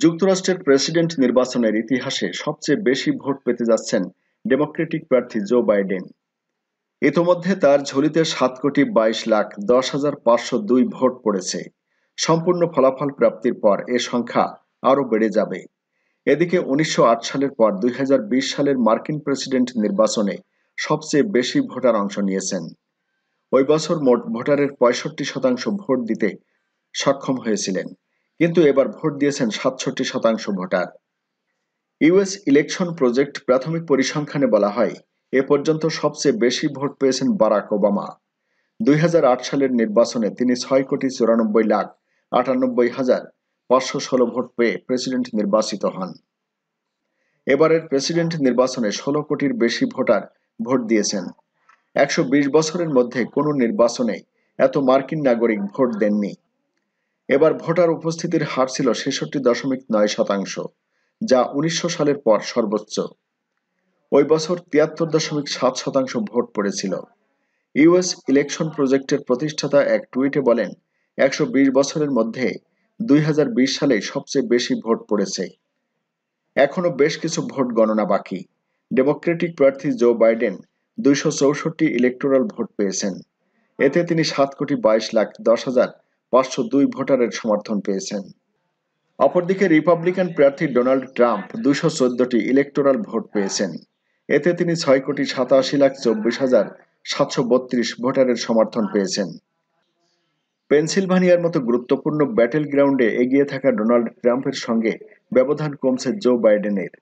যুক্তরাষ্ট্রের প্রেসিডেন্ট নির্বাচনের ইতিহাসে সবচেয়ে বেশি ভোট পেতে যাচ্ছেন ডেমোক্রেটিক প্রার্থী জো বাইডেন। ইতোমধ্যে তার ঝুলিতে 7,20,10,502 ভোট পড়েছে। সম্পূর্ণ ফলাফল প্রাপ্তির পর এ সংখ্যা আরও বেড়ে যাবে। এদিকে 1908 সালের পর 2020 সালের মার্কিন প্রেসিডেন্ট নির্বাচনে সবচেয়ে বেশি ভোটার অংশ নিয়েছেন। ওই বছর মোট ভোটারের 65% ভোট দিতে সক্ষম হয়েছিলেন, কিন্তু এবার ভোট দিয়েছেন 67% ভোটার। ইউএস ইলেকশন প্রজেক্ট প্রাথমিক পরিসংখ্যানে বলা হয়, এ পর্যন্ত সবচেয়ে বেশি ভোট পেয়েছেন বারাক ওবামা। 2008 সালের নির্বাচনে তিনি 6,94,98,516 ভোট পেয়ে প্রেসিডেন্ট নির্বাচিত হন। এবারের প্রেসিডেন্ট নির্বাচনে 16 কোটির বেশি ভোটার ভোট দিয়েছেন। 120 বছরের মধ্যে কোনো নির্বাচনে এত মার্কিন নাগরিক ভোট দেননি। এবার ভোটার উপস্থিতির হার ছিল 66.9%, যা 1900 সালের পর সর্বোচ্চ। ওই বছর 73.7% ভোট পড়েছিল। ইউএস ইলেকশন প্রজেক্টের প্রতিষ্ঠাতা এক টুইটে বলেন, 120 বছরের মধ্যে 2020 সালে সবচেয়ে বেশি ভোট পড়েছে। এখনো বেশ কিছু ভোট গণনা বাকি। ডেমোক্রেটিক প্রার্থী জো বাইডেন 264 ইলেকটোরাল ভোট পেয়েছেন। এতে তিনি 7,22,10,502 ভোটারের সমর্থন পেয়েছেন। অপরদিকে রিপাবলিকান প্রার্থী ডোনাল্ড ট্রাম্প 214টি ইলেকটোরাল ভোট পেয়েছেন। এতে তিনি 6,87,24,732 ভোটারের সমর্থন পেয়েছেন। পেনসিলভানিয়ার মতো গুরুত্বপূর্ণ ব্যাটেল গ্রাউন্ডে এগিয়ে থাকা ডোনাল্ড ট্রাম্পের সঙ্গে ব্যবধান কমছে জো বাইডেনের।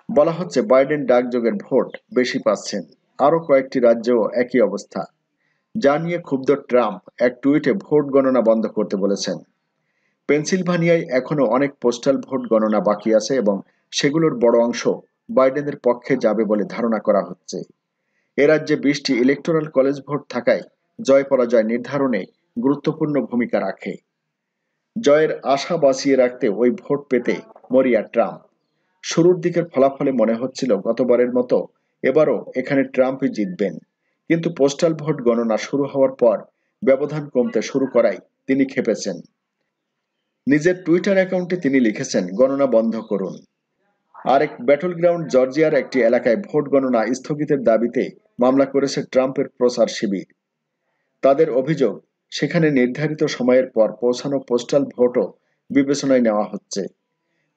বলা হচ্ছে বাইডেন ডাকযোগের ভোট বেশি পাচ্ছেন। আরও কয়েকটি রাজ্যেও একই অবস্থা, যা নিয়ে ক্ষুব্ধ ট্রাম্প এক টুইটে ভোট গণনা বন্ধ করতে বলেছেন। পেনসিলভানিয়ায় এখনও অনেক পোস্টাল ভোট গণনা বাকি আছে এবং সেগুলোর বড় অংশ বাইডেনের পক্ষে যাবে বলে ধারণা করা হচ্ছে। এ রাজ্যে 20টি ইলেকটোরাল কলেজ ভোট থাকায় জয় পরাজয় নির্ধারণে গুরুত্বপূর্ণ ভূমিকা রাখে। জয়ের আশা বাঁচিয়ে রাখতে ওই ভোট পেতে মরিয়া ট্রাম্প। শুরুর দিকের ফলাফলে মনে হচ্ছিল গতবারের মতো এবারও এখানে ট্রাম্পই জিতবেন, কিন্তু পোস্টাল ভোট গণনা শুরু হওয়ার পর ব্যবধান কমতে শুরু করায় তিনি ক্ষেপেছেন। নিজের টুইটার অ্যাকাউন্টে তিনি লিখেছেন, গণনা বন্ধ করুন। আরেক ব্যাটল গ্রাউন্ড জর্জিয়ার একটি এলাকায় ভোট গণনা স্থগিতের দাবিতে মামলা করেছে ট্রাম্পের প্রচার শিবির। তাদের অভিযোগ, সেখানে নির্ধারিত সময়ের পর পৌঁছানো পোস্টাল ভোটও বিবেচনায় নেওয়া হচ্ছে।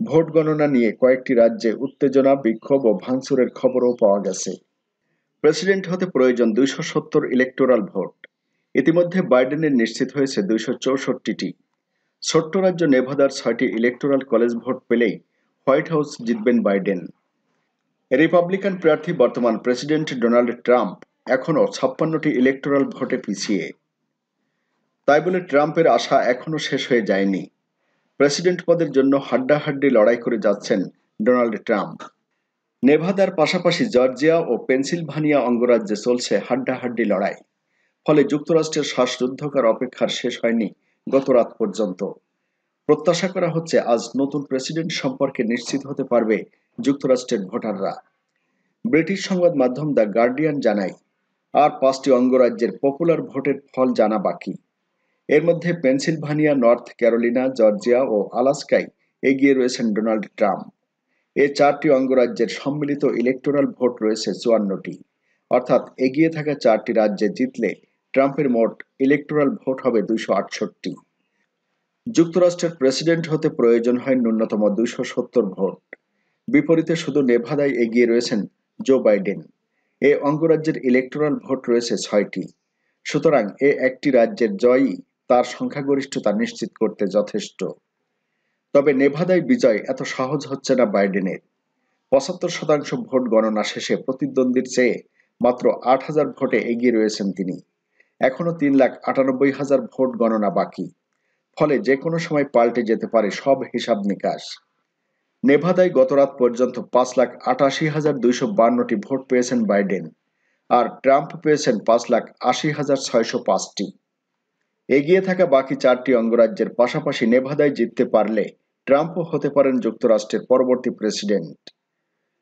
ভোট গণনা নিয়ে কয়েকটি রাজ্যে উত্তেজনা, বিক্ষোভ ও ভাঙচুরের খবরও পাওয়া গেছে। প্রেসিডেন্ট হতে প্রয়োজন 270 ইলেকটোরাল ভোট। ইতিমধ্যে বাইডেনের নিশ্চিত হয়েছে 264টি। ছোট্ট রাজ্য নেভাদার 6টি ইলেকটোরাল কলেজ ভোট পেলেই হোয়াইট হাউস জিতবেন বাইডেন। রিপাবলিকান প্রার্থী বর্তমান প্রেসিডেন্ট ডোনাল্ড ট্রাম্প এখনও 56টি ইলেকটোরাল ভোটে পিছিয়ে। তাই বলে ট্রাম্পের আশা এখনও শেষ হয়ে যায়নি। প্রেসিডেন্ট পদের জন্য হাড্ডাহাড্ডি লড়াই করে যাচ্ছেন ডোনাল্ড ট্রাম্প। নেভাদার পাশাপাশি জর্জিয়া ও পেনসিলভানিয়া অঙ্গরাজ্যে চলছে হাড্ডাহাড্ডি লড়াই। ফলে যুক্তরাষ্ট্রের শ্বাসরুদ্ধকর অপেক্ষার শেষ হয়নি গত রাত পর্যন্ত। প্রত্যাশা করা হচ্ছে আজ নতুন প্রেসিডেন্ট সম্পর্কে নিশ্চিত হতে পারবে যুক্তরাষ্ট্রের ভোটাররা। ব্রিটিশ সংবাদ মাধ্যম দ্য গার্ডিয়ান জানায়, আর 5টি অঙ্গরাজ্যের পপুলার ভোটের ফল জানা বাকি। এর মধ্যে পেনসিলভানিয়া, নর্থ ক্যারোলিনা, জর্জিয়া ও আলাস্কায় এগিয়ে রয়েছেন ডোনাল্ড ট্রাম্প। এই 4টি অঙ্গরাজ্যের সম্মিলিত ইলেকটোরাল ভোট রয়েছে 54টি, অর্থাৎ এগিয়ে থাকা 4টি রাজ্যে জিতলে ট্রাম্পের মোট ইলেকটোরাল ভোট হবে 268। যুক্তরাষ্ট্রের প্রেসিডেন্ট হতে প্রয়োজন হয় ন্যূনতম 270 ভোট। বিপরীতে শুধু নেভাদায় এগিয়ে রয়েছেন জো বাইডেন। এ অঙ্গরাজ্যের ইলেকটোরাল ভোট রয়েছে 6টি। সুতরাং একটি রাজ্যের জয়ই তার সংখ্যাগরিষ্ঠতা নিশ্চিত করতে যথেষ্ট। তবে নেভাদায় বিজয় এত সহজ হচ্ছে না বাইডেনের। 75% ভোট গণনা শেষে প্রতিদ্বন্দ্বীর চেয়ে মাত্র 8,000 ভোটে এগিয়ে রয়েছেন তিনি। এখনো 3,98,000 ভোট গণনা বাকি। ফলে যে কোনো সময় পাল্টে যেতে পারে সব হিসাব নিকাশ। নেভাদায় গতরাত পর্যন্ত 5,88,252টি ভোট পেয়েছেন বাইডেন, আর ট্রাম্প পেয়েছেন 5,80,605টি। এগিয়ে থাকা বাকি 4টি অঙ্গরাজ্যের পাশাপাশি নেভাদায় জিততে পারলে ট্রাম্পও হতে পারেন যুক্তরাষ্ট্রের পরবর্তী প্রেসিডেন্ট।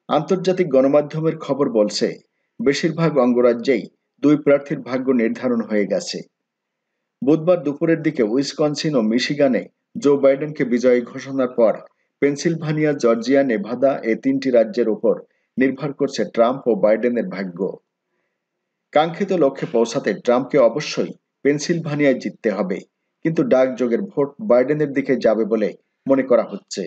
আন্তর্জাতিক গণমাধ্যমের খবর বলছে, বেশিরভাগ অঙ্গরাজ্যেই 2 প্রার্থীর ভাগ্য নির্ধারণ হয়ে গেছে। বুধবার দুপুরের দিকে উইসকনসিন ও মিশিগানে জো বাইডেনকে বিজয়ী ঘোষণার পর পেনসিলভানিয়া, জর্জিয়া, নেভাদা এই 3টি রাজ্যের উপর নির্ভর করছে ট্রাম্প ও বাইডেনের ভাগ্য। কাঙ্ক্ষিত লক্ষ্যে পৌঁছাতে ট্রাম্পকে অবশ্যই পেনসিলভানিয়ায় জিততে হবে, কিন্তু ডাকযোগের ভোট বাইডেনের দিকে যাবে বলে মনে করা হচ্ছে।